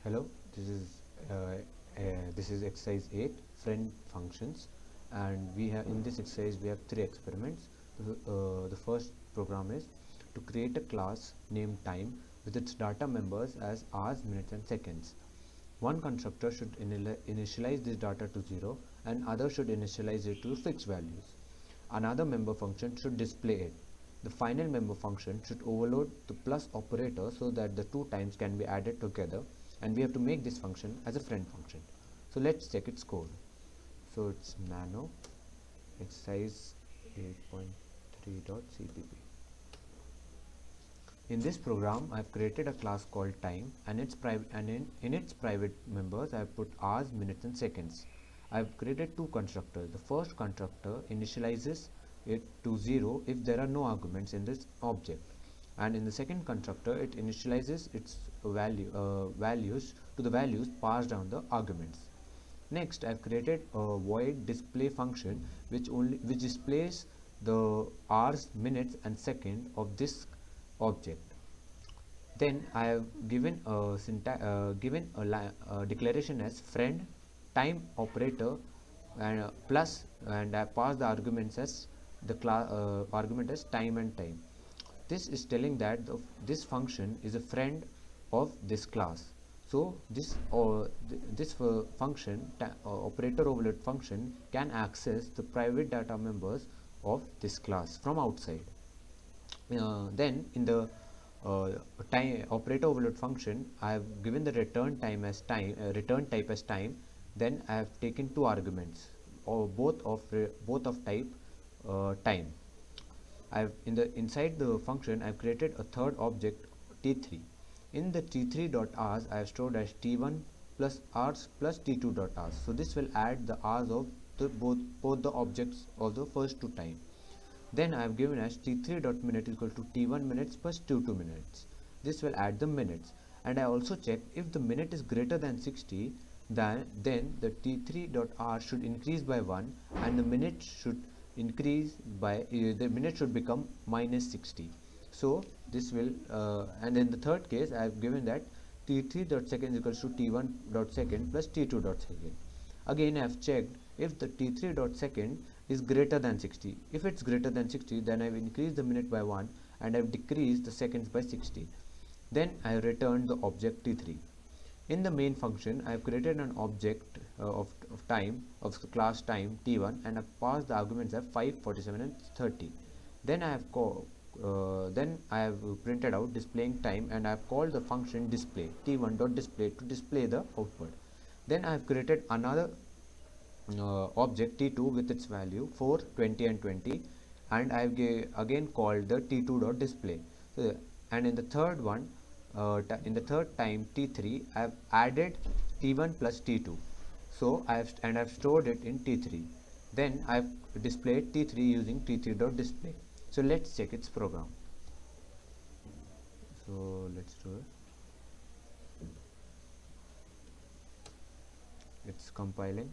Hello, this is exercise 8 friend functions, and we have in this exercise we have three experiments. The first program is to create a class named time with its data members as hours, minutes and seconds. One constructor should initialize this data to 0 and other should initialize it to fixed values. Another member function should display it. The final member function should overload the plus operator so that the two times can be added together, and we have to make this function as a friend function. So let's check its code. So it's nano exercise 8.3.cpp. In this program, I have created a class called time, and in its private members I have put hours, minutes and seconds. I have created two constructors. The first constructor initializes it to 0 if there are no arguments in this object, and in the second constructor it initializes its values to the values passed down the arguments. Next, I have created a void display function which displays the hours, minutes and second of this object. Then I have given a declaration as friend time operator and plus, and I pass the arguments as the argument as time and time. This is telling that this function is a friend of this class. So this function operator overload function can access the private data members of this class from outside. Then in the time operator overload function, I have given the return type as time. Then I have taken two arguments, or both of type time. Inside the function I have created a third object t3. In the t3.hours I have stored as t1 plus hours plus t2.hours. So this will add the hours of both the objects of the first two time. Then I have given as t3.minute equal to t1 minutes plus t2 minutes. This will add the minutes, and I also check if the minute is greater than 60, then the t3.hour should increase by 1 and the minute should increase by the minute should become minus 60. So this will and in the third case I have given that t3.second equals to t1.second plus t2.second. Again I have checked if the t3.second is greater than 60. If it's greater than 60, then I have increased the minute by 1 and I have decreased the seconds by 60. Then I have returned the object t3. In the main function, I have created an object of time of the class time t1 and I have passed the arguments as 5, 47 and 30. Then I have printed out displaying time, and I have called the function display t1.display to display the output. Then I have created another object t2 with its value 4, 20 and 20, and I have again called the t2.display. And in the third one, in the third time t3, I have added t1 plus t2. So I have stored it in t3. Then I have displayed t3 using t3.display. So let's check its program. So let's do it. It's compiling.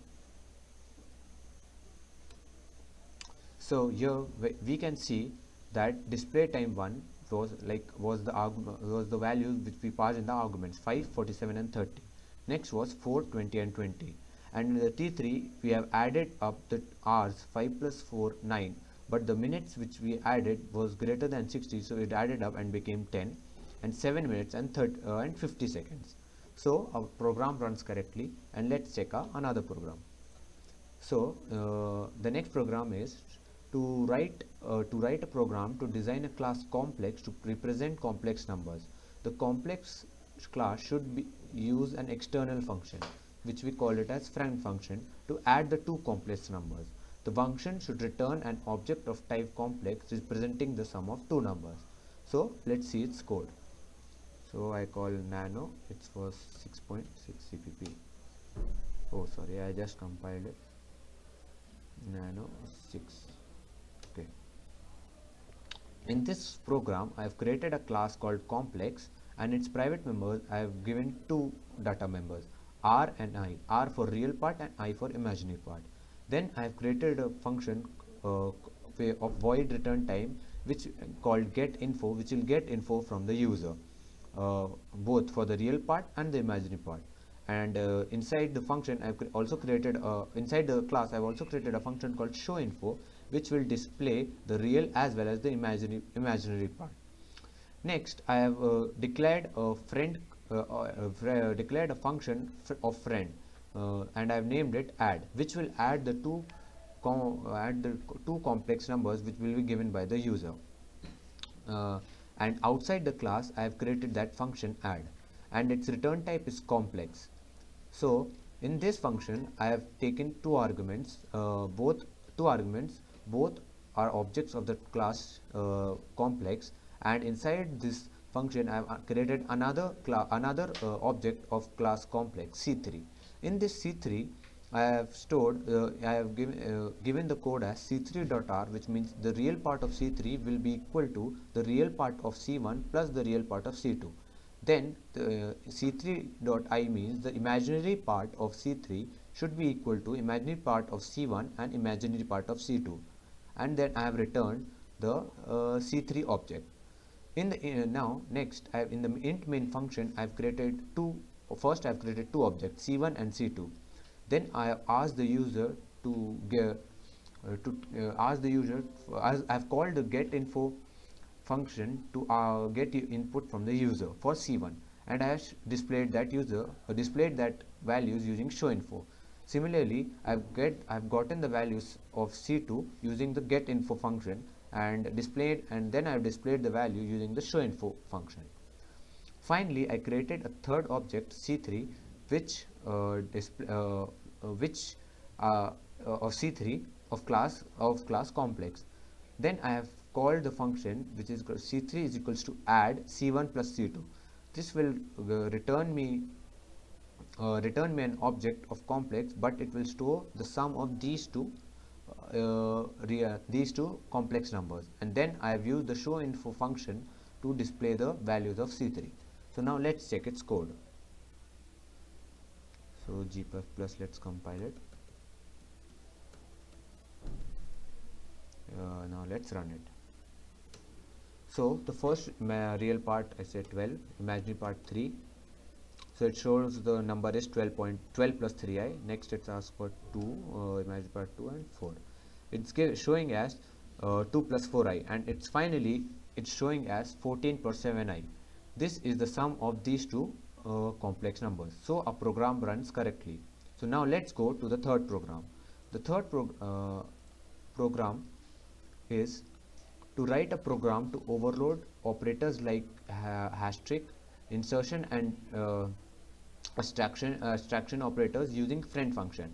So here we can see that display time 1 was the values which we passed in the arguments 5, 47 and 30. Next was 4, 20 and 20. And in the t3 we have added up the hours 5 plus 4, 9. But the minutes which we added was greater than 60, so it added up and became 10, and 7 minutes and 50 seconds. So our program runs correctly, and let's check another program. So the next program is to write a program to design a class complex to represent complex numbers. The complex class should use an external function, which we call it as friend function, to add the two complex numbers. The function should return an object of type complex representing the sum of two numbers. So let's see its code. So I call nano, it was 6.6 cpp. Oh sorry, I just compiled it. Nano 6. Okay. In this program I have created a class called complex, and its private members I have given two data members, r and I, r for real part and I for imaginary part. Then I have created a function of void return time which called get info, which will get info from the user. both for the real part and the imaginary part. And inside the function I've also created inside the class I've also created a function called showInfo, which will display the real as well as the imaginary part. Next, I have declared a friend, declared a function of friend, and I have named it add, which will add the two complex numbers which will be given by the user. And outside the class, I have created that function add, and its return type is complex. So in this function, I have taken two arguments, both are objects of the class complex, and inside this function I have created another object of class complex C3. In this C3 I have stored I have given the code as C3.r, which means the real part of C3 will be equal to the real part of C1 plus the real part of C2. Then the C3.I means the imaginary part of C3 should be equal to imaginary part of C1 and imaginary part of C2, and then I have returned the C3 object. In the now next I have in the int main function I have created first I have created two objects C1 and C2. Then I have asked the user to I have called the getInfo function to get input from the user for C1, and I have displayed that values using showInfo. Similarly, I've gotten the values of C2 using the getInfo function and then I have displayed the value using the showInfo function. Finally, I created a third object C3 which of C3 of class complex. Then I have called the function which is C3 is equals to add C1 plus C2. This will return me an object of complex, but it will store the sum of these two complex numbers, and then I have used the showInfo function to display the values of C3. So now let's check its code. So G++, let's compile it. Now let's run it. So the first real part I said 12, imaginary part 3. So it shows the number is 12 plus 3i. Next it asks for 2, imaginary part 2 and 4. It's showing as 2 plus 4i, and it's showing as 14 plus 7i. This is the sum of these two complex numbers. So a program runs correctly. So now let's go to the third program. The third program is to write a program to overload operators like *, insertion and abstraction operators using friend function.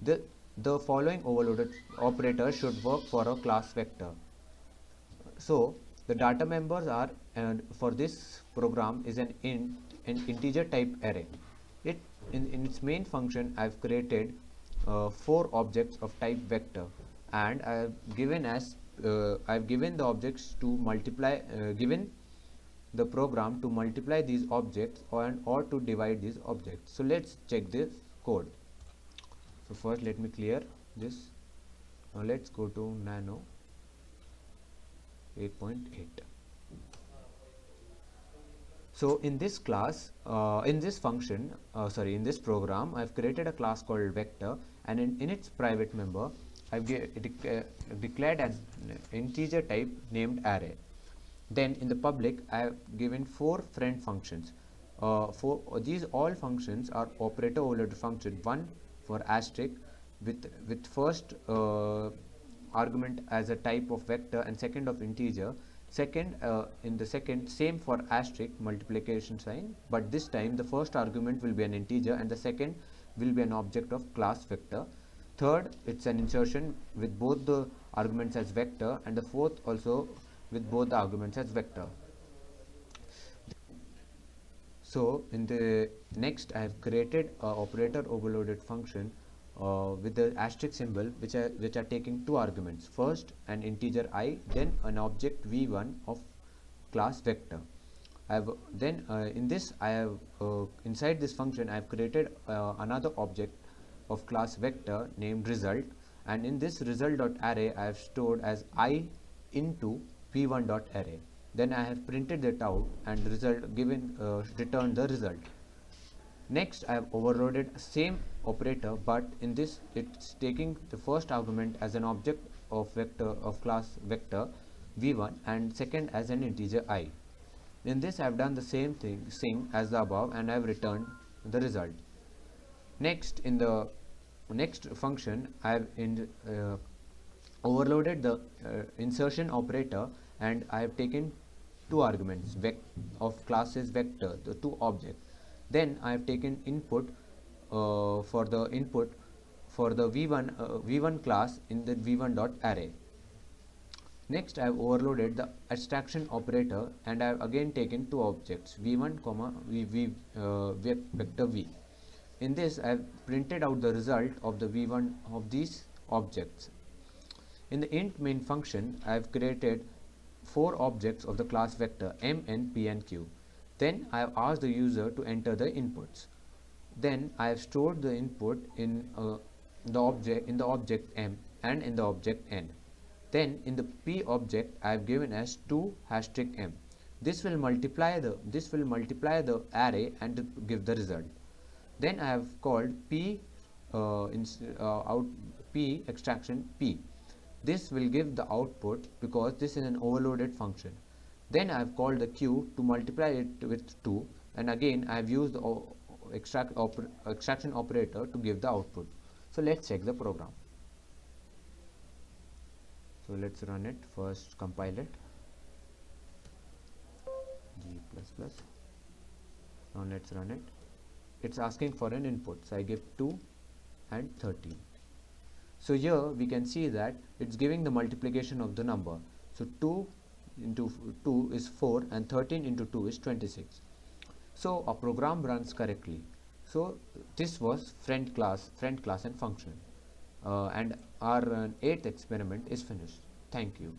The following overloaded operators should work for a class vector. So the data members are, and for this program is an integer type array. In its main function I have created 4 objects of type vector, and I have given the objects to multiply given the program to multiply these objects or to divide these objects. So let's check this code. So first let me clear this. Now let's go to Nano 8.8. So in this class, in this program, I've created a class called vector, and in its private member, I've declared an integer type named array. Then in the public, I have given 4 friend functions. These all functions are operator overloaded function. One for asterisk with first argument as a type of vector and second of integer. Second, in the second, same for asterisk multiplication sign, but this time the first argument will be an integer and the second will be an object of class vector. Third, it's an insertion with both the arguments as vector, and the fourth also with both the arguments as vector. So in the next, I have created a operator overloaded function with the asterisk symbol, which are taking 2 arguments. First an integer I, then an object v1 of class vector. I have then in this I have inside this function I have created another object of class vector named result, and in this result.array I have stored as I into v1.array. Then I have printed that out and result given returned the result. Next, I have overloaded same operator, but in this it's taking the first argument as an object of vector of class vector v1 and second as an integer I. In this I have done the same as the above and I have returned the result. Next, in the next function I have overloaded the insertion operator and I have taken two arguments of classes vector, the two objects. Then I have taken input for the v1 class in the v1 dot array. Next, I have overloaded the abstraction operator and I have again taken two objects v1 comma vector v. In this, I have printed out the result of the v1 of these objects. In the int main function, I have created four objects of the class vector m, n, p and q. Then I have asked the user to enter the inputs. Then I have stored the input in the object m and in the object n. Then in the p object I have given as 2 * m. This will multiply the array and give the result. Then I have called p p extraction p. This will give the output because this is an overloaded function. Then I have called the q to multiply it with 2 and again I have used the extraction operator to give the output. So let's check the program. So let's run it. First compile it. G++. Now let's run it. It's asking for an input. So I give 2 and 13. So here we can see that it's giving the multiplication of the number. So 2 into 2 is 4 and 13 into 2 is 26. So our program runs correctly. So this was friend class and function. And our 8th experiment is finished. Thank you.